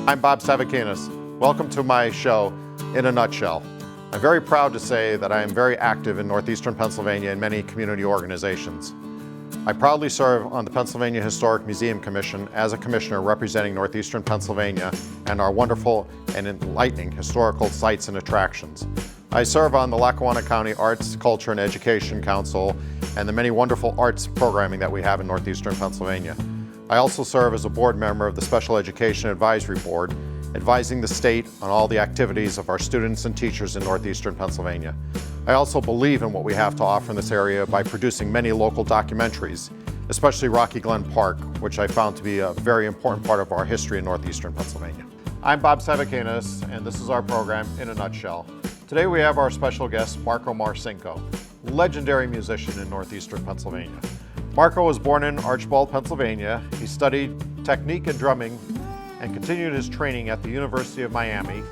I'm Bob Savakinus. Welcome to my show, In a Nutshell. I'm very proud to say that I am very active in northeastern Pennsylvania in many community organizations. I proudly serve on the Pennsylvania Historic Museum Commission as a commissioner representing northeastern Pennsylvania and our wonderful and enlightening historical sites and attractions. I serve on the Lackawanna County Arts, Culture, and Education Council and the many wonderful arts programming that we have in northeastern Pennsylvania. I also serve as a board member of the Special Education Advisory Board, advising the state on all the activities of our students and teachers in northeastern Pennsylvania. I also believe in what we have to offer in this area by producing many local documentaries, especially Rocky Glen Park, which I found to be a very important part of our history in northeastern Pennsylvania. I'm Bob Savakinus, and this is our program, In a Nutshell. Today we have our special guest, Marko Marcinko, legendary musician in northeastern Pennsylvania. Marko was born in Archbald, Pennsylvania. He studied technique and drumming and continued his training at the University of Miami.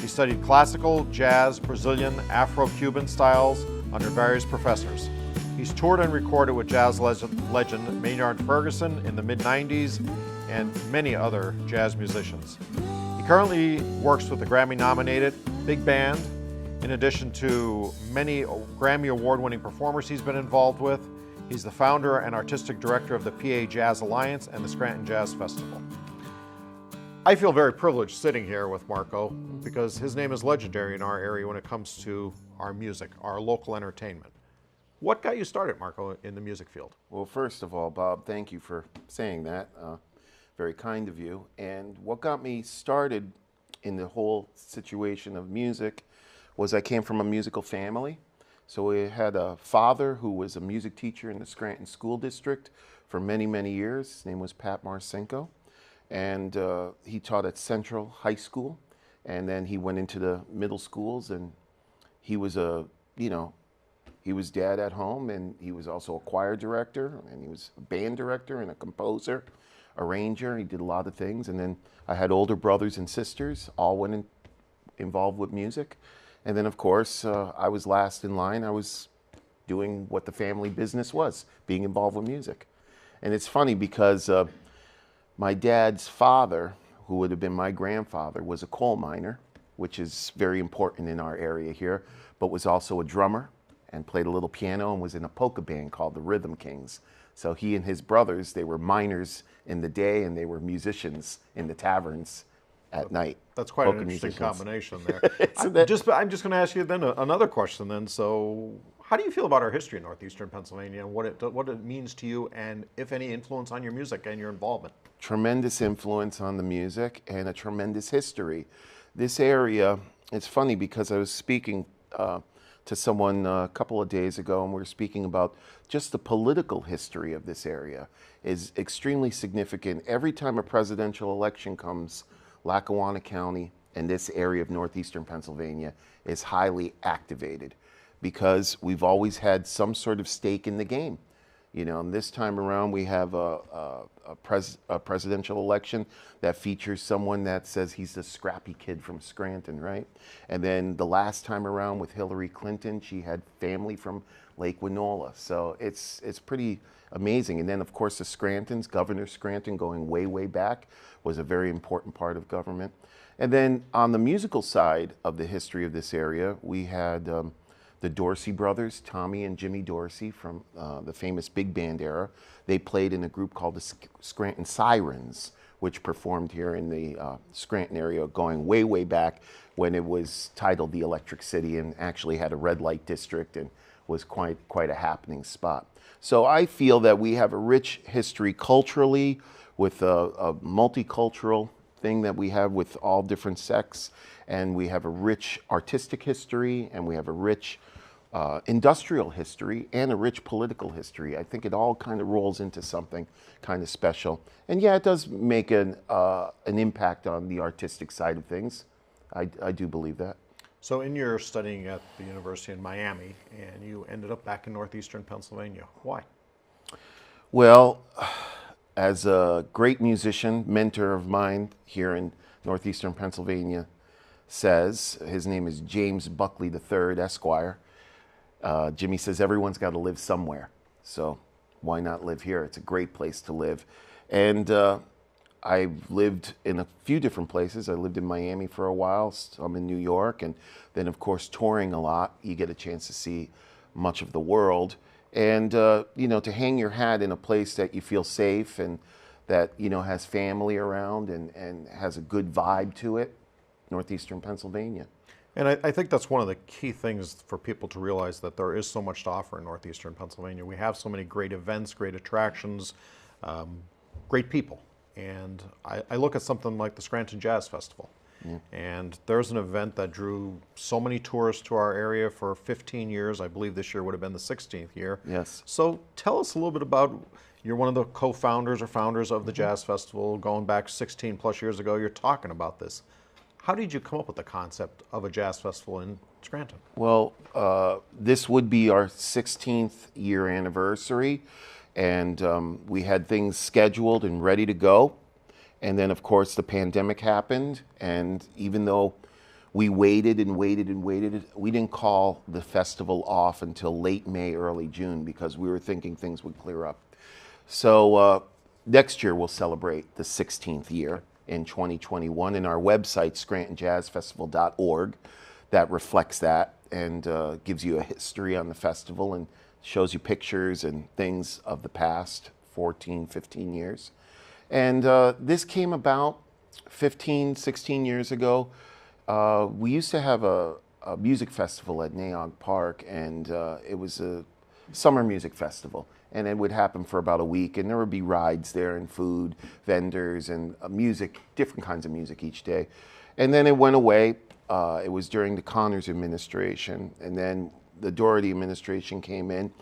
He studied classical, jazz, Brazilian, Afro-Cuban styles under various professors. He's toured and recorded with jazz legend Maynard Ferguson in the mid-90s and many other jazz musicians. He currently works with the Grammy-nominated Big Band, in addition to many Grammy Award-winning performers he's been involved with. He's the founder and artistic director of the PA Jazz Alliance and the Scranton Jazz Festival. I feel very privileged sitting here with Marko because his name is legendary in our area when it comes to our music, our local entertainment. What got you started, Marko, in the music field? Well, first of all, Bob, thank you for saying that. Very kind of you. And what got me started in the whole situation of music was I came from a musical family. So we had a father who was a music teacher in the Scranton School District for many, many years. His name was Pat Marcinko. And he taught at Central High School. And then he went into the middle schools, and he was he was dad at home, and he was also a choir director, and he was a band director and a composer, arranger. He did a lot of things. And then I had older brothers and sisters, all went involved with music. And then, of course, I was last in line. I was doing what the family business was, being involved with music. And it's funny because my dad's father, who would have been my grandfather, was a coal miner, which is very important in our area here, but was also a drummer and played a little piano and was in a polka band called the Rhythm Kings. So he and his brothers, they were miners in the day and they were musicians in the taverns at night. That's quite an interesting combination there. I'm just going to ask you then another question then. So how do you feel about our history in northeastern Pennsylvania and what it means to you, and if any influence on your music and your involvement? Tremendous influence on the music and a tremendous history. This area, it's funny because I was speaking to someone a couple of days ago, and we were speaking about just the political history of this area is extremely significant. Every time a presidential election comes, Lackawanna County and this area of northeastern Pennsylvania is highly activated because we've always had some sort of stake in the game. You know, and this time around we have a presidential election that features someone that says he's the scrappy kid from Scranton, right? And then the last time around with Hillary Clinton, she had family from Lake Winona. So it's pretty amazing. And then, of course, the Scrantons, Governor Scranton, going way, way back, was a very important part of government. And then on the musical side of the history of this area, we had the Dorsey brothers, Tommy and Jimmy Dorsey, from the famous big band era. They played in a group called the Scranton Sirens, which performed here in the Scranton area going way, way back when it was titled the Electric City and actually had a red light district and was quite a happening spot. So I feel that we have a rich history culturally with a multicultural thing that we have with all different sects, and we have a rich artistic history, and we have a rich industrial history and a rich political history. I think it all kind of rolls into something kind of special. And yeah, it does make an impact on the artistic side of things. I do believe that. So in your studying at the University in Miami, and you ended up back in northeastern Pennsylvania. Why? Well, as a great musician, mentor of mine here in northeastern Pennsylvania says, his name is James Buckley III, Esquire. Jimmy says everyone's got to live somewhere. So why not live here? It's a great place to live. And I've lived in a few different places. I lived in Miami for a while, some in New York, and then of course touring a lot. You get a chance to see much of the world. And, you know, to hang your hat in a place that you feel safe and that, you know, has family around and has a good vibe to it, northeastern Pennsylvania. And I think that's one of the key things for people to realize, that there is so much to offer in northeastern Pennsylvania. We have so many great events, great attractions, great people. And I look at something like the Scranton Jazz Festival. Yeah. And there's an event that drew so many tourists to our area for 15 years. I believe this year would have been the 16th year. Yes. So tell us a little bit about, you're one of the co-founders or founders of the Jazz Festival, going back 16 plus years ago. You're talking about this. How did you come up with the concept of a jazz festival in Scranton? Well, this would be our 16th year anniversary, and we had things scheduled and ready to go. And then, of course, the pandemic happened, and even though we waited and waited and waited, we didn't call the festival off until late May, early June, because we were thinking things would clear up. So next year we'll celebrate the 16th year in 2021, and our website, scrantonjazzfestival.org, that reflects that and gives you a history on the festival and shows you pictures and things of the past 14, 15 years. And this came about 15, 16 years ago. We used to have a music festival at Naog Park, and it was a summer music festival. And it would happen for about a week, and there would be rides there and food, vendors, and music, different kinds of music each day. And then it went away. It was during the Connors administration, and then the Doherty administration came in.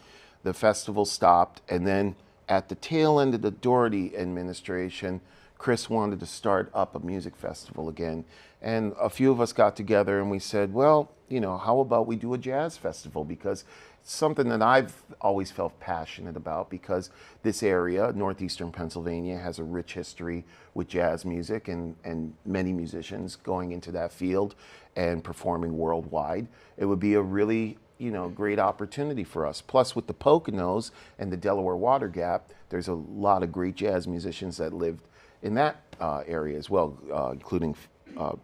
The festival stopped, and then at the tail end of the Doherty administration, Chris wanted to start up a music festival again. And a few of us got together and we said, well, you know, how about we do a jazz festival? Because it's something that I've always felt passionate about, because this area, northeastern Pennsylvania, has a rich history with jazz music and many musicians going into that field and performing worldwide. It would be a really, you know, great opportunity for us. Plus, with the Poconos and the Delaware Water Gap, there's a lot of great jazz musicians that lived in that area as well, including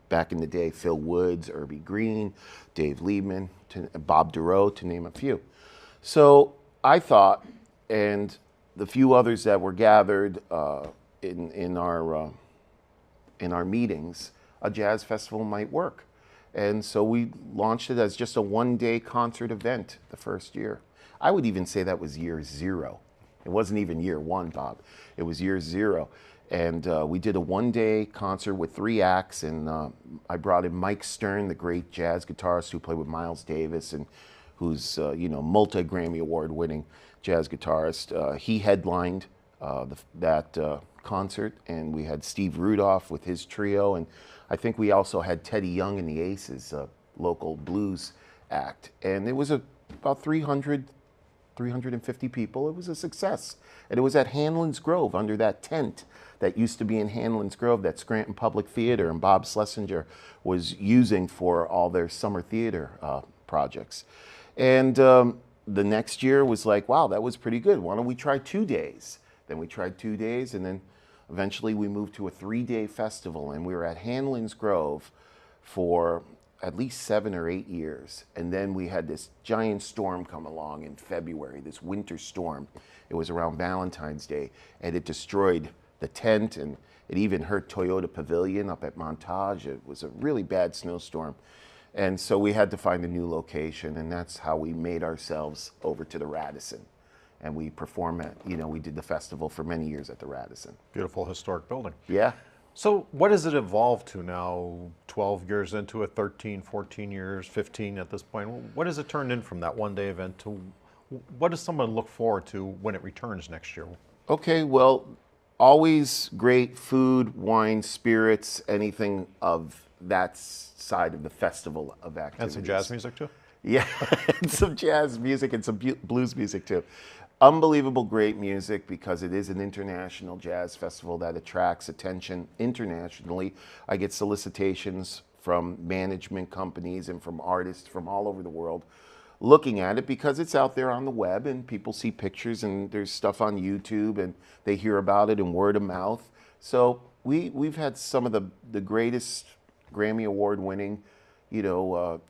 back in the day, Phil Woods, Irby Green, Dave Liebman, Bob Duro, to name a few. So I thought, and the few others that were gathered in our meetings, a jazz festival might work. And so we launched it as just a one-day concert event the first year. I would even say that was year zero. It wasn't even year one, Bob. It was year zero. And we did a one-day concert with 3 acts, and I brought in Mike Stern, the great jazz guitarist who played with Miles Davis and who's you know, multi-Grammy award-winning jazz guitarist. He headlined that concert, and we had Steve Rudolph with his trio, and I think we also had Teddy Young and the Aces, a local blues act. And it was about 350 people. It was a success. And it was at Hanlon's Grove, under that tent that used to be in Hanlon's Grove that Scranton Public Theater and Bob Schlesinger was using for all their summer theater projects. And the next year was like, wow, that was pretty good. Why don't we try 2 days? Then we tried 2 days, and then eventually we moved to a 3-day festival, and we were at Hanlon's Grove for at least 7 or 8 years. And then we had this giant storm come along in February, this winter storm. It was around Valentine's Day, and it destroyed the tent, and it even hurt Toyota Pavilion up at Montage. It was a really bad snowstorm. And so we had to find a new location, and that's how we made ourselves over to the Radisson. And we perform at, you know, we did the festival for many years at the Radisson. Beautiful historic building. Yeah. So what has it evolved to now, 12 years into it, 13, 14 years, 15 at this point? What has it turned in from that one-day event to what does someone look forward to when it returns next year? Okay, well, always great food, wine, spirits, anything of that side of the festival of activities. And some jazz music too? Yeah, and some jazz music and some blues music too. Unbelievable great music, because it is an international jazz festival that attracts attention internationally. I get solicitations from management companies and from artists from all over the world looking at it, because it's out there on the web and people see pictures and there's stuff on YouTube and they hear about it and word of mouth. So we've had some of the greatest Grammy Award winning, you know,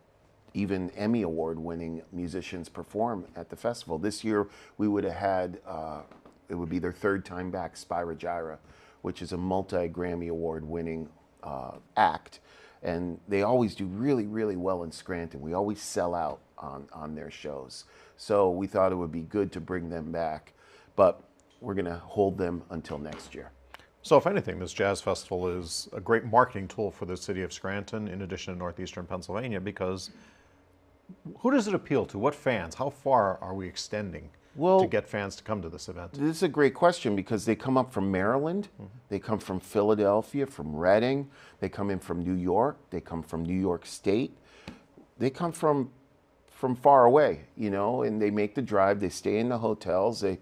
even Emmy Award winning musicians perform at the festival. This year we would have had, it would be their third time back, Spyra Gyra, which is a multi-Grammy Award winning act. And they always do really, really well in Scranton. We always sell out on their shows. So we thought it would be good to bring them back. But we're going to hold them until next year. So if anything, this jazz festival is a great marketing tool for the city of Scranton, in addition to northeastern Pennsylvania, because who does it appeal to? What fans? How far are we extending to get fans to come to this event? This is a great question because they come up from Maryland, they come from Philadelphia, from Reading, they come in from New York, they come from New York State, they come from far away, you know, and they make the drive, they stay in the hotels, they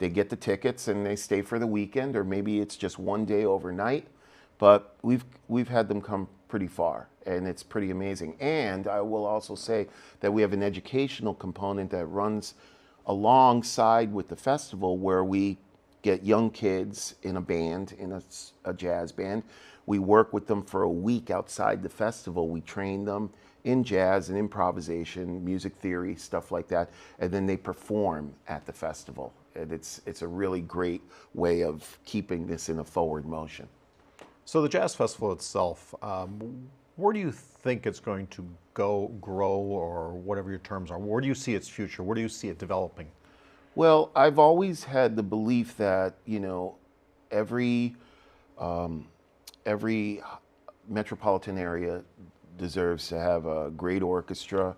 get the tickets and they stay for the weekend, or maybe it's just one day overnight. But we've had them come pretty far, and it's pretty amazing. And I will also say that we have an educational component that runs alongside with the festival, where we get young kids in a band, in a jazz band. We work with them for a week outside the festival. We train them in jazz and improvisation, music theory, stuff like that, and then they perform at the festival. And it's a really great way of keeping this in a forward motion. So the jazz festival itself, where do you think it's going to grow, or whatever your terms are? Where do you see its future? Where do you see it developing? Well, I've always had the belief that, you know, every metropolitan area deserves to have a great orchestra,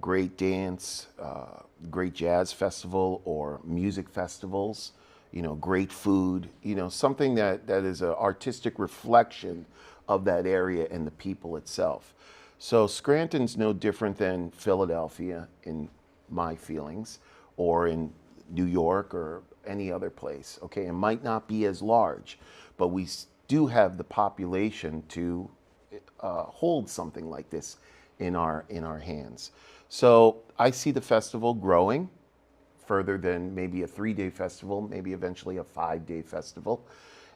great dance, great jazz festival or music festivals, you know, great food, you know, something that is an artistic reflection of that area and the people itself. So Scranton's no different than Philadelphia in my feelings, or in New York or any other place. Okay, it might not be as large, but we do have the population to hold something like this in our hands. So I see the festival growing further than maybe a 3-day festival, maybe eventually a 5-day festival.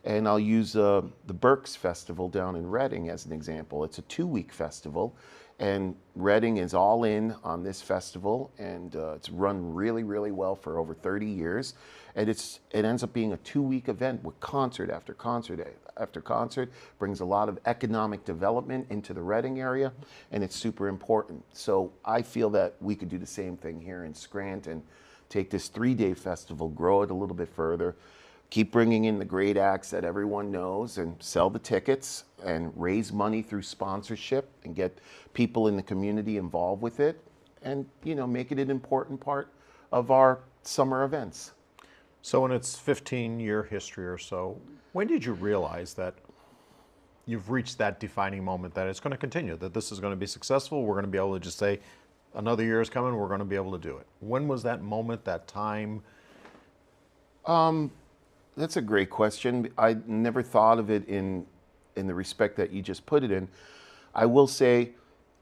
And I'll use the Berks Festival down in Reading as an example. It's a 2-week festival, and Reading is all in on this festival, and it's run really, really well for over 30 years. And it ends up being a 2-week event with concert after concert after concert, brings a lot of economic development into the Reading area, and it's super important. So I feel that we could do the same thing here in Scranton, take this 3-day festival, grow it a little bit further, keep bringing in the great acts that everyone knows, and sell the tickets and raise money through sponsorship and get people in the community involved with it, and, you know, make it an important part of our summer events. So in its 15-year history or so, when did you realize that you've reached that defining moment, that it's going to continue, that this is going to be successful, we're going to be able to just say, another year is coming, we're going to be able to do it? When was that moment, that time? That's a great question. I never thought of it in the respect that you just put it in. I will say,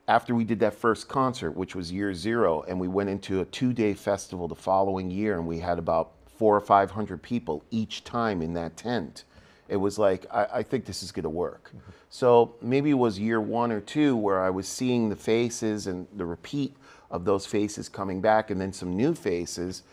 after we did that first concert, which was year 0, and we went into a 2-day festival the following year, and we had about 400 or 500 people each time in that tent, it was like, I think this is going to work. Mm-hmm. So maybe it was year 1 or 2 where I was seeing the faces and the repeat of those faces coming back, and then some new faces.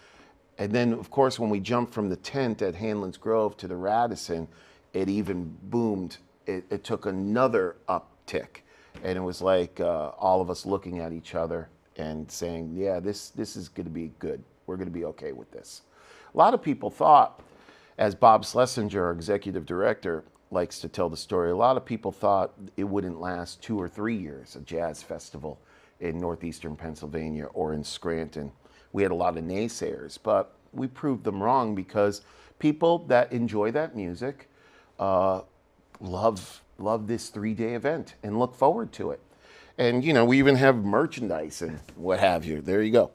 And then, of course, when we jumped from the tent at Hanlon's Grove to the Radisson, it even boomed. It took another uptick. And it was like all of us looking at each other and saying, yeah, this is going to be good. We're going to be okay with this. A lot of people thought, as Bob Schlesinger, our executive director, likes to tell the story, a lot of people thought it wouldn't last 2 or 3 years, a jazz festival in northeastern Pennsylvania or in Scranton. We had a lot of naysayers, but we proved them wrong, because people that enjoy that music love this 3-day event and look forward to it. And, you know, we even have merchandise and what have you. There you go.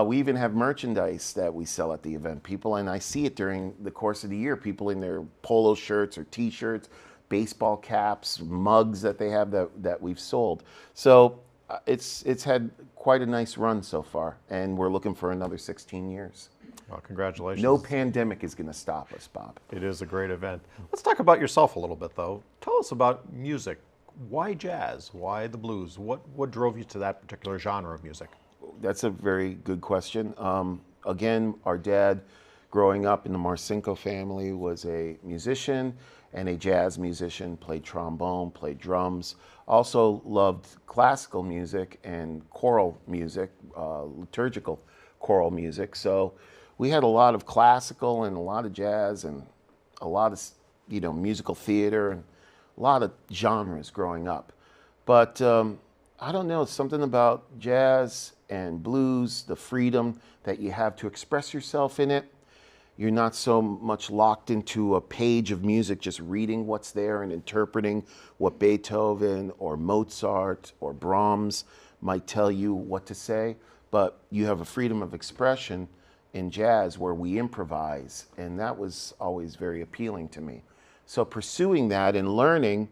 We even have merchandise that we sell at the event. People, and I see it during the course of the year, people in their polo shirts or T-shirts, baseball caps, mugs that they have that we've sold. So it's had quite a nice run so far, and we're looking for another 16 years. Well, congratulations. No pandemic is going to stop us, Bob. It is a great event. Let's talk about yourself a little bit, though. Tell us about music. Why jazz? Why the blues? What drove you to that particular genre of music? That's a very good question. Again, our dad, growing up in the Marcinko family, was a musician and a jazz musician, played trombone, played drums, also loved classical music and choral music, liturgical choral music. So we had a lot of classical and a lot of jazz and a lot of, musical theater and a lot of genres growing up. But I don't know, something about jazz and blues, the freedom that you have to express yourself in it. You're not so much locked into a page of music, just reading what's there and interpreting what Beethoven or Mozart or Brahms might tell you what to say. But you have a freedom of expression in jazz where we improvise, and that was always very appealing to me. So pursuing that and learning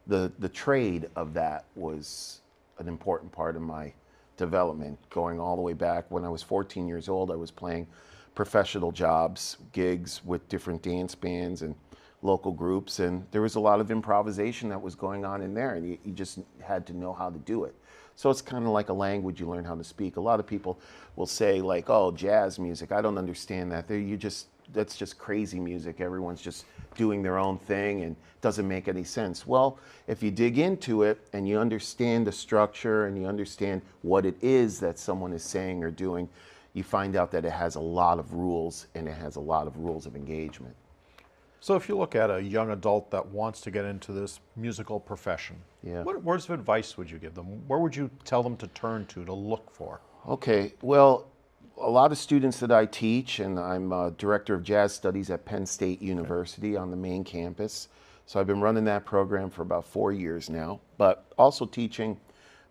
the trade of that was an important part of my development. Going all the way back when I was 14 years old, I was playing professional jobs, gigs with different dance bands and local groups, and there was a lot of improvisation that was going on in there, and you just had to know how to do it. So it's kind of like a language you learn how to speak. A lot of people will say like, oh, jazz music, I don't understand that. That's just crazy music. Everyone's just doing their own thing and doesn't make any sense. Well, if you dig into it and you understand the structure and you understand what it is that someone is saying or doing, you find out that it has a lot of rules and it has a lot of rules of engagement. So if you look at a young adult that wants to get into this musical profession, what words of advice would you give them? Where would you tell them to turn to look for? Okay, well, a lot of students that I teach, and I'm director of jazz studies at Penn State University on the main campus. So I've been running that program for about 4 years now, but also teaching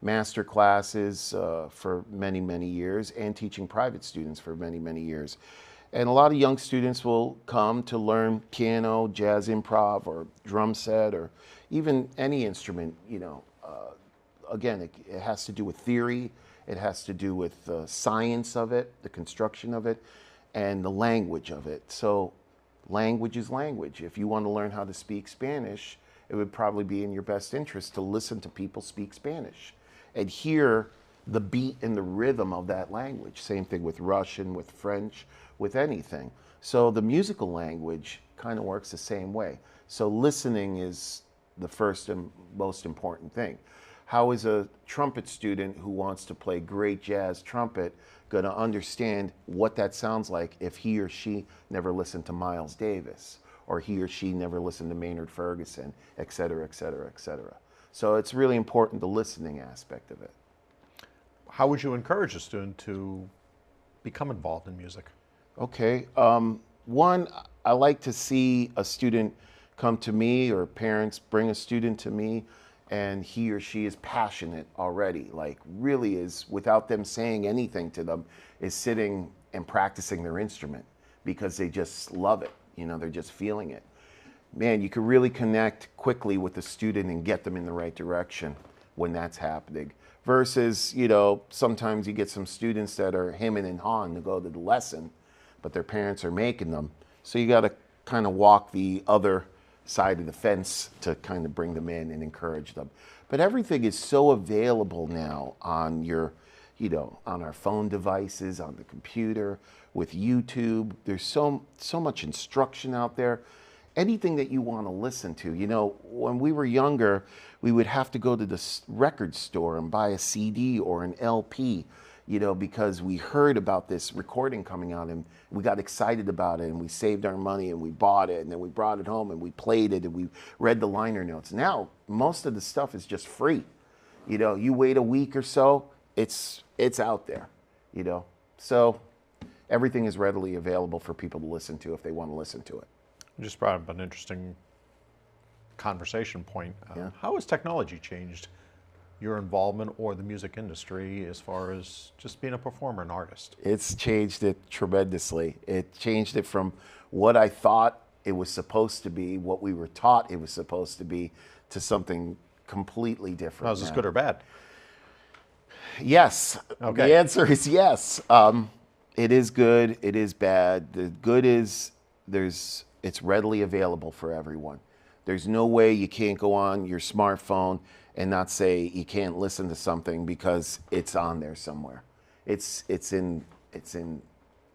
master classes for many, many years and teaching private students for many, many years. And a lot of young students will come to learn piano, jazz improv, or drum set, or even any instrument. Again, it has to do with theory. It has to do with the science of it, the construction of it, and the language of it. So language is language. If you want to learn how to speak Spanish, it would probably be in your best interest to listen to people speak Spanish and hear the beat and the rhythm of that language. Same thing with Russian, with French, with anything. So the musical language kind of works the same way. So listening is the first and most important thing. How is a trumpet student who wants to play great jazz trumpet going to understand what that sounds like if he or she never listened to Miles Davis, or he or she never listened to Maynard Ferguson, et cetera, et cetera, et cetera. So it's really important, the listening aspect of it. How would you encourage a student to become involved in music? Okay. One, I like to see a student come to me, or parents bring a student to me, and he or she is passionate already, like really is, without them saying anything to them, is sitting and practicing their instrument because they just love it. They're just feeling it. Man, you can really connect quickly with the student and get them in the right direction when that's happening. Versus, sometimes you get some students that are hemming and hawing to go to the lesson, but their parents are making them. So you got to kind of walk the other side of the fence to kind of bring them in and encourage them. But everything is so available now on on our phone devices, on the computer, with YouTube. There's so much instruction out there. Anything that you want to listen to. When we were younger, we would have to go to the record store and buy a CD or an LP, because we heard about this recording coming out and we got excited about it and we saved our money and we bought it and then we brought it home and we played it and we read the liner notes. Now, most of the stuff is just free. You wait a week or so, it's out there, So everything is readily available for people to listen to if they want to listen to it. You just brought up an interesting conversation point. How has technology changed your involvement or the music industry as far as just being a performer and artist? It's changed it tremendously. It changed it from what I thought it was supposed to be, what we were taught it was supposed to be, to something completely different. Now, is this good or bad? Yes. Okay. The answer is yes. It is good. It is bad. The good is it's readily available for everyone. There's no way you can't go on your smartphone and not say you can't listen to something because it's on there somewhere. It's in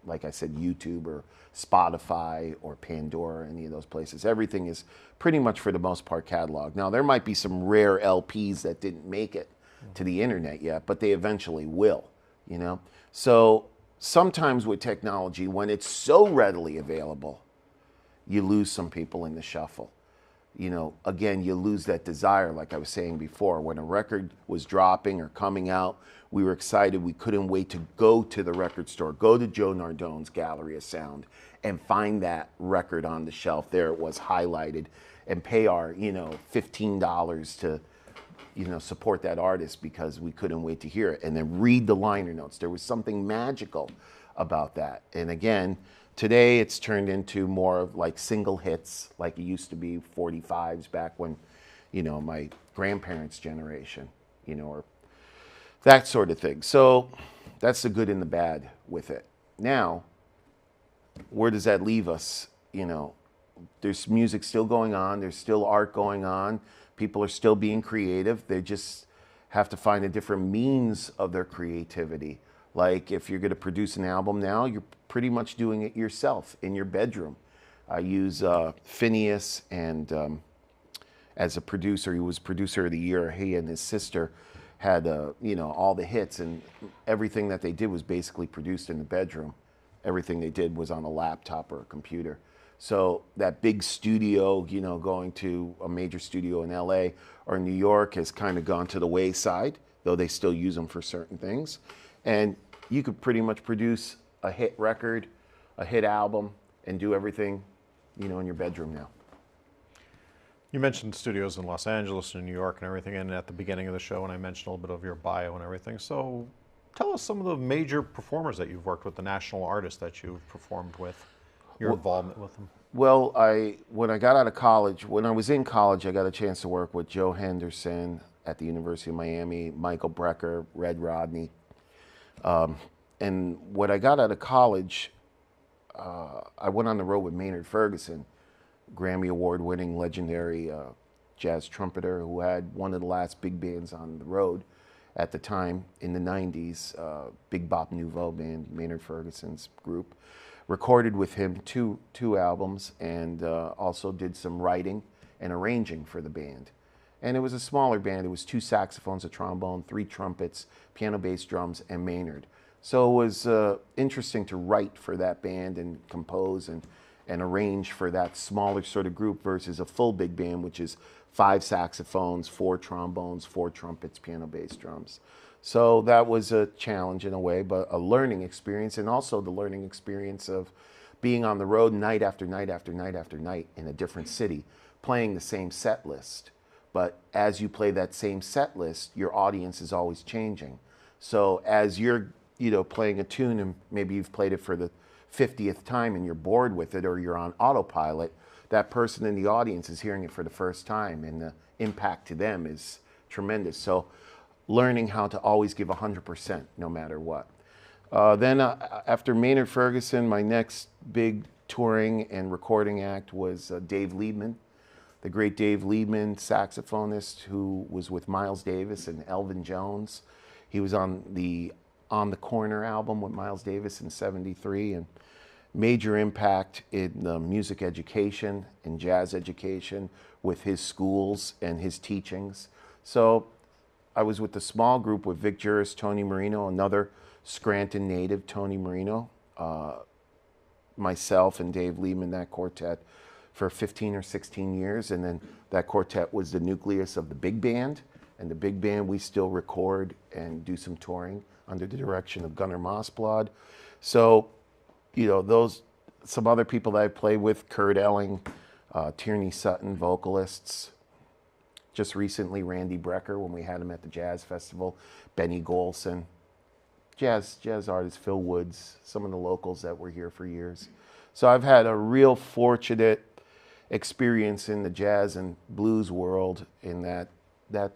like I said, YouTube or Spotify or Pandora, any of those places. Everything is pretty much for the most part cataloged. Now there might be some rare LPs that didn't make it to the internet yet, but they eventually will, you know? So sometimes with technology, when it's so readily available, you lose some people in the shuffle. You know, again, you lose that desire, like I was saying before. When a record was dropping or coming out, we were excited. We couldn't wait to go to the record store, go to Joe Nardone's Gallery of Sound, and find that record on the shelf. There it was, highlighted, and pay our, $15 to, support that artist because we couldn't wait to hear it. And then read the liner notes. There was something magical about that. And again, today it's turned into more of like single hits, like it used to be 45s back when, my grandparents' generation, or that sort of thing. So that's the good and the bad with it. Now, where does that leave us? There's music still going on. There's still art going on. People are still being creative. They just have to find a different means of their creativity. Like if you're going to produce an album now, you're pretty much doing it yourself in your bedroom. I use Phineas, and as a producer, he was producer of the year. He and his sister had all the hits, and everything that they did was basically produced in the bedroom. Everything they did was on a laptop or a computer. So that big studio, going to a major studio in LA or New York has kind of gone to the wayside, though they still use them for certain things. And you could pretty much produce a hit record, a hit album, and do everything, in your bedroom now. You mentioned studios in Los Angeles and New York and everything, and at the beginning of the show, and I mentioned a little bit of your bio and everything. So tell us some of the major performers that you've worked with, the national artists that you've performed with, your involvement with them. Well, when I got out of college, when I was in college, I got a chance to work with Joe Henderson at the University of Miami, Michael Brecker, Red Rodney. And when I got out of college, I went on the road with Maynard Ferguson, Grammy Award-winning legendary jazz trumpeter who had one of the last big bands on the road at the time in the 90s, Big Bop Nouveau band, Maynard Ferguson's group. Recorded with him two albums, and also did some writing and arranging for the band. And it was a smaller band. It was 2 saxophones, a trombone, 3 trumpets, piano, bass, drums, and Maynard. So it was interesting to write for that band and compose and arrange for that smaller sort of group versus a full big band, which is 5 saxophones, 4 trombones, 4 trumpets, piano, bass, drums. So that was a challenge in a way, but a learning experience, and also the learning experience of being on the road night after night after night after night in a different city, playing the same set list. But as you play that same set list, your audience is always changing. So as you're, playing a tune and maybe you've played it for the 50th time and you're bored with it, or you're on autopilot, that person in the audience is hearing it for the first time, and the impact to them is tremendous. So learning how to always give 100% no matter what. Then after Maynard Ferguson, my next big touring and recording act was Dave Liebman, the great Dave Liebman, saxophonist who was with Miles Davis and Elvin Jones. He was on the Corner album with Miles Davis in '73, and major impact in music education and jazz education with his schools and his teachings. So I was with the small group with Vic Juris, Tony Marino, another Scranton native, Tony Marino, myself and Dave Liebman, that quartet, for 15 or 16 years. And then that quartet was the nucleus of the big band. And the big band, we still record and do some touring under the direction of Gunnar Mossblad. So, some other people that I played with, Kurt Elling, Tierney Sutton, vocalists. Just recently, Randy Brecker, when we had him at the Jazz Festival, Benny Golson, jazz artists, Phil Woods, some of the locals that were here for years. So I've had a real fortunate experience in the jazz and blues world in that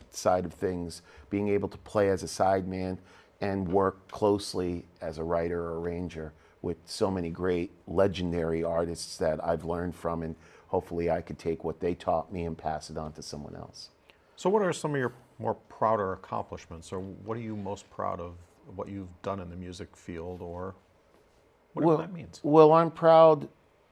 side of things, being able to play as a sideman and work closely as a writer or arranger with so many great legendary artists that I've learned from, and hopefully I could take what they taught me and pass it on to someone else. So what are some of your more prouder accomplishments, or what are you most proud of what you've done in the music field, or whatever that means? Well, I'm proud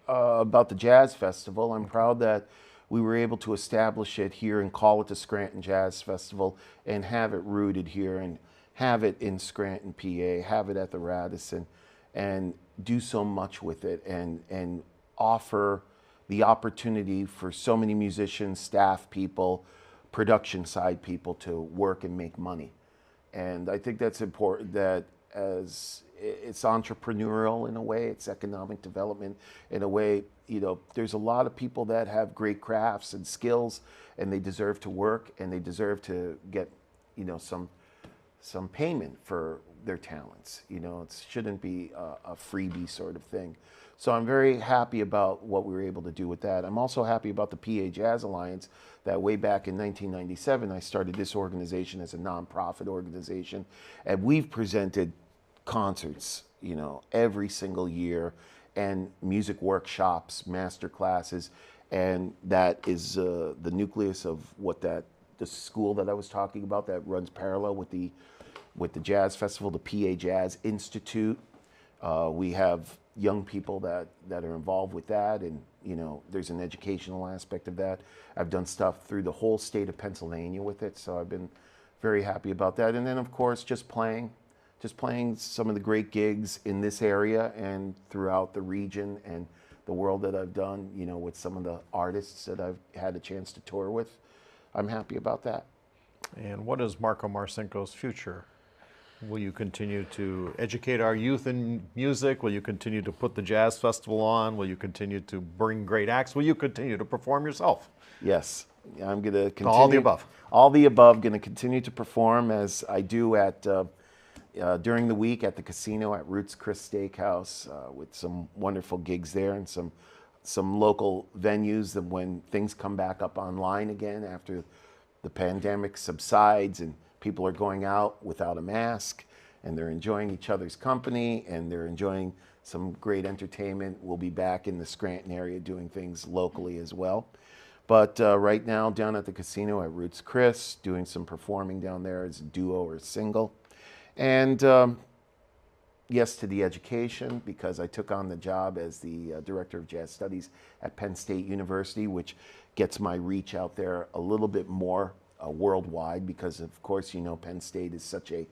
about the Jazz Festival. I'm proud that we were able to establish it here and call it the Scranton Jazz Festival and have it rooted here and have it in Scranton, PA, have it at the Radisson, and do so much with it and offer the opportunity for so many musicians, staff people, production side people to work and make money. And I think that's important, that as it's entrepreneurial in a way, it's economic development in a way. You know, there's a lot of people that have great crafts and skills, and they deserve to work and they deserve to get, you know, some payment for their talents. You know, it shouldn't be a freebie sort of thing. So I'm very happy about what we were able to do with that. I'm also happy about the PA Jazz Alliance, that way back in 1997, I started this organization as a nonprofit organization, and we've presented concerts, you know, every single year, and music workshops, master classes, and that is the nucleus of what the school that I was talking about that runs parallel with the Jazz Festival, the PA Jazz Institute. We have young people that are involved with that, and you know, there's an educational aspect of that. I've done stuff through the whole state of Pennsylvania with it, so I've been very happy about that. And then of course, just playing some of the great gigs in this area and throughout the region and the world that I've done, you know, with some of the artists that I've had a chance to tour with. I'm happy about that. And what is Marko Marcinko's future? Will you continue to educate our youth in music? Will you continue to put the Jazz Festival on? Will you continue to bring great acts? Will you continue to perform yourself? Yes, I'm going to continue. All the above. All the above. Going to continue to perform as I do at during the week at the casino at Roots Chris Steakhouse with some wonderful gigs there and some local venues that when things come back up online again after the pandemic subsides and people are going out without a mask and they're enjoying each other's company and they're enjoying some great entertainment. We'll be back in the Scranton area doing things locally as well. But right now down at the casino at Roots Chris, doing some performing down there as a duo or a single. And yes to the education, because I took on the job as the Director of Jazz Studies at Penn State University, which gets my reach out there a little bit more worldwide, because of course, you know, Penn State is such a,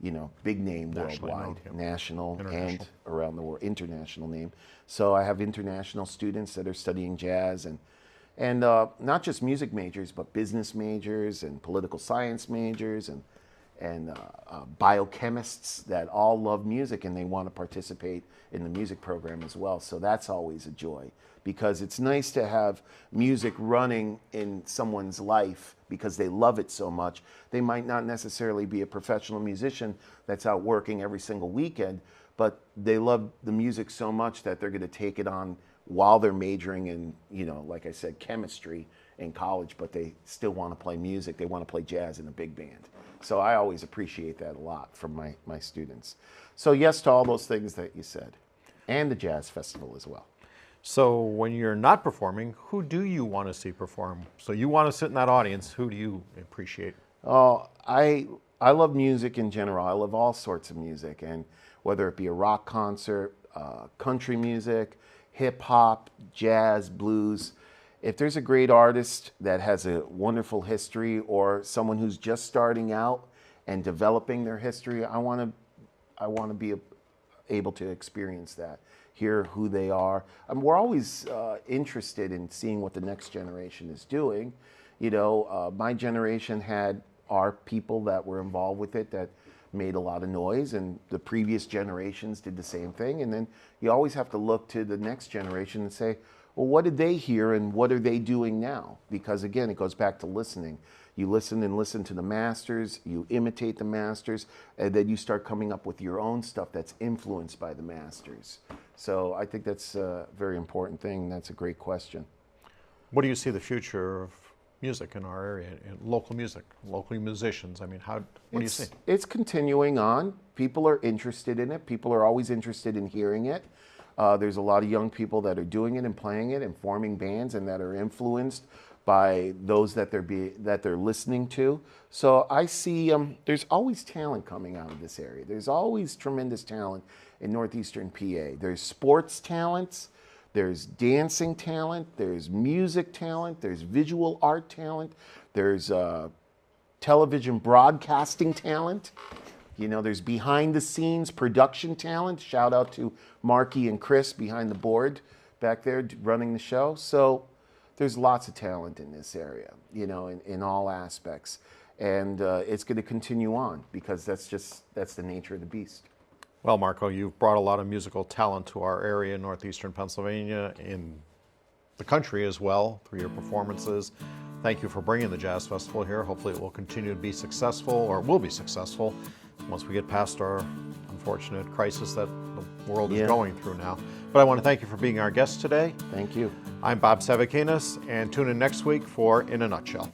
you know, big name worldwide, national and around the world, international name. So I have international students that are studying jazz and not just music majors, but business majors and political science majors and biochemists that all love music and they want to participate in the music program as well. So that's always a joy, because it's nice to have music running in someone's life because they love it so much. They might not necessarily be a professional musician that's out working every single weekend, but they love the music so much that they're going to take it on while they're majoring in, you know, like I said, chemistry in college, but they still want to play music. They want to play jazz in a big band. So I always appreciate that a lot from my students. So yes to all those things that you said, and the Jazz Festival as well. So when you're not performing, who do you want to see perform? So you want to sit in that audience, who do you appreciate? Oh, I love music in general. I love all sorts of music, and whether it be a rock concert, country music, hip hop, jazz, blues. If there's a great artist that has a wonderful history, or someone who's just starting out and developing their history, I want to be able to experience that, hear who they are. We're always interested in seeing what the next generation is doing. You know, my generation had our people that were involved with it that made a lot of noise, and the previous generations did the same thing. And then you always have to look to the next generation and say, well, what did they hear and what are they doing now? Because again, it goes back to listening. You listen and listen to the masters, you imitate the masters, and then you start coming up with your own stuff that's influenced by the masters. So I think that's a very important thing. That's a great question. What do you see the future of music in our area, in local music, local musicians? I mean, what do you see? It's continuing on. People are interested in it. People are always interested in hearing it. There's a lot of young people that are doing it and playing it and forming bands and that are influenced by those that they're listening to. So I see there's always talent coming out of this area. There's always tremendous talent in northeastern PA. There's sports talents, there's dancing talent, there's music talent, there's visual art talent, there's television broadcasting talent. You know, there's behind the scenes production talent. Shout out to Marky and Chris behind the board back there running the show. So there's lots of talent in this area, you know, in all aspects. And it's going to continue on because that's the nature of the beast. Well, Marko, you've brought a lot of musical talent to our area in northeastern Pennsylvania, in the country as well, through your performances. Thank you for bringing the Jazz Festival here. Hopefully it will continue to be successful, or will be successful, once we get past our unfortunate crisis that the world is going through now. But I want to thank you for being our guest today. Thank you. I'm Bob Savakinus, and tune in next week for In a Nutshell.